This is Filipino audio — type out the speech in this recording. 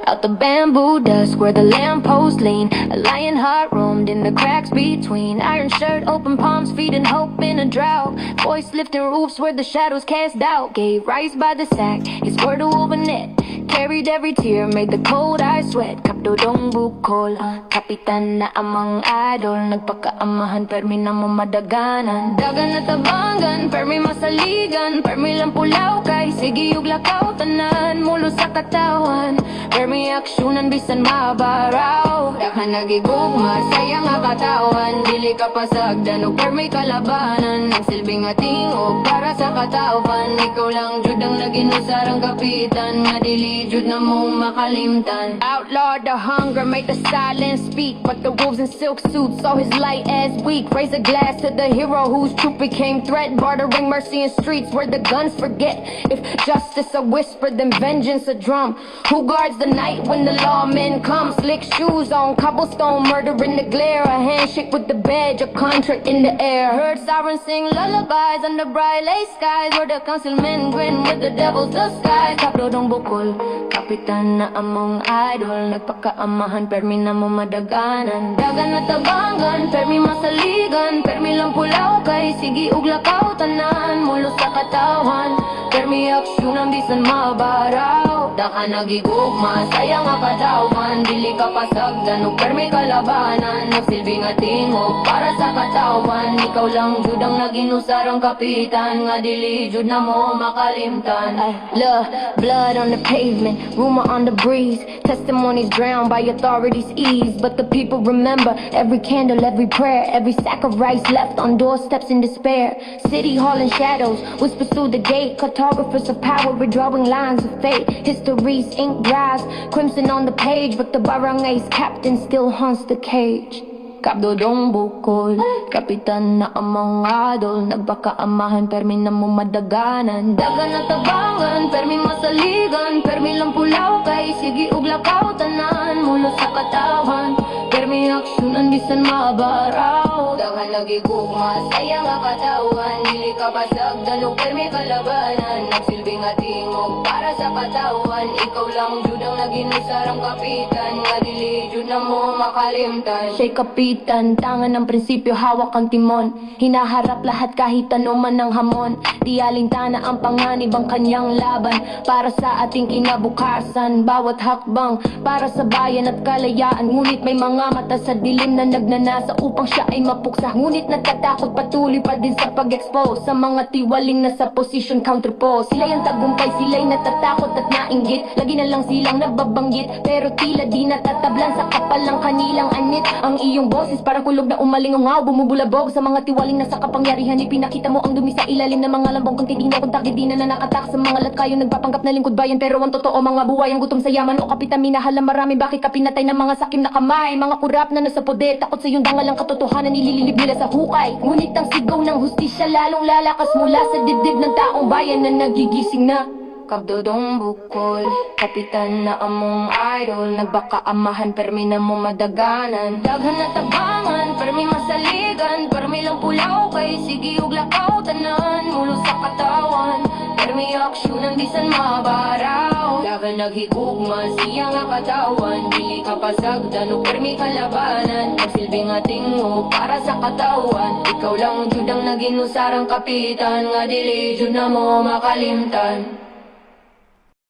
Out the bamboo dusk where the lampposts lean, a lion heart roamed in the cracks between. Iron shirt, open palms, feeding hope in a drought. Voice lifting roofs where the shadows cast doubt. Gave rice by the sack, his word to woven net. Carried every tear, made the cold eyes sweat. Kapdodong bukol, kapitan na amang idol. Nagpakaamahan, permi na mamadaganan. Dagan na tabangan, permi masaligan. Permi lang pulaw kay sige yung lakaw tanan. Mulo sa katawan, permi aksyonan bisan mabaraw. Dakan nagigugma, sayang nga katawan. Dili ka pasagdan o permi kalabanan. Ang silbing ating o para sa katawan. Ikaw lang jud ang naginusarang kapitan. Nga dili jud na mo makalimtan. Outlaw the hunger, make the silence speak. But the wolves in silk suits saw his light as weak. Raise a glass to the hero whose truth became threat. Bartering mercy in streets where the guns forget. If justice a whisper, then vengeance a drum. Who guards the night when the lawmen come? Slick shoes on cobblestone, murder in the glare. A handshake with the badge, a contract in the air. Heard sirens sing lullabies under bright late skies, where the councilmen grin with the devil's disguise. Kapdodong bukol, kapitan na among idol. Nagpakaamahan, permi na mo madaganan. Dagan na tabangan, permi masaligan. Permi lang pulaw kay sige ug lakaw tanan. Mulo sa katawan, permi aksyonan bisan mabaraw. Daka nagigugma, sayang nga katawan. Dili ka pasagdan ug permi kalabanan. Nagsilbing atingog para sa katawan. Ikaw lang jud ang naginusarang kapitan. Nga dili jud na mo makalimtan. Ay, blood on the pavement, rumor on the breeze. Testimonies drowned by authorities' ease. But the people remember every candle, every prayer. Every sack of rice left on doorsteps in despair. City hall in shadows, whispers through the gate. Cartographers of power redrawing lines of fate. History's ink dries, crimson on the page. But the barangay's captain still haunts the cage. Kapdodong bukol, kapitan na amang idol. Nagpakaamahan, permi na mo madaganan. Dagan na tabangan, permi masaligan. Permi lang pulaw kay sige ug lakaw tanan. Mulo sa katawan, permi aksyonan bisan mabaraw. Dagan nagigugma, sayang nga katawan. Dili ka pasagdan o permi kalabanan. Nagsilbing atingog para sa katawan. Ikaw lang jud ang naginusarang kapitan. Nga dili jud na mo makalimtan. Siya'y kapitan, tangan ng prinsipyo, hawak ang timon. Hinaharap lahat kahit ano man ang hamon. Di alintana ang panganib ang kanyang laban. Para sa ating kinabukasan, bawat hakbang para sa bayan at kalayaan. Ngunit may mga mata sa dilim na nagnanasa upang siya ay mapuksa. Ngunit natatakot, patuloy pa din sa pag-expose sa mga tiwaling na sa position counterpose. Sila'y ang tagumpay, sila'y natatakot at nainggit. Lagi na lang silang nagbabanggit, pero tila di natatablan sa kapal ng kanilang anit. Ang iyong boses parang kulog na umalingaw, bumubulabog sa mga tiwaling na sa kapangyarihan. Ipinakita mo ang dumi sa ilalim ng mga lambong kung titignan kung takdidinan na nakatak sa mga latkayo. Nagpapanggap na lingkod bayan, pero ang totoo mga buhay ang gutom sa yaman. O kapitan, minahal ang marami, bakit ka pinatay ng mga sakim na kamay? Mga kurap na nasa poder, takot sa iyong dangal ang katotohanan, nilililib nila sa hukay. Ngunit ang sigaw ng hustisya lalong lalakas mula sa dibdib ng taong bayan na nagigising na. Kapdodong bukol, kapitan na among idol. Nagpakaamahan, permi na mo madaganan. Daghan na tabangan, permi masaligan. Permi lang pulaw kay sige ug lakaw tanan. Mulo sa katawan, permi aksyonan bisan mabaraw. Dagan naghigugma, siya nga katawan. Dili ka pasagdan o permi kalabanan. Nagsilbing atingog para sa katawan. Ikaw lang jud ang naginusarang kapitan. Nga dili jud na mo makalimtan.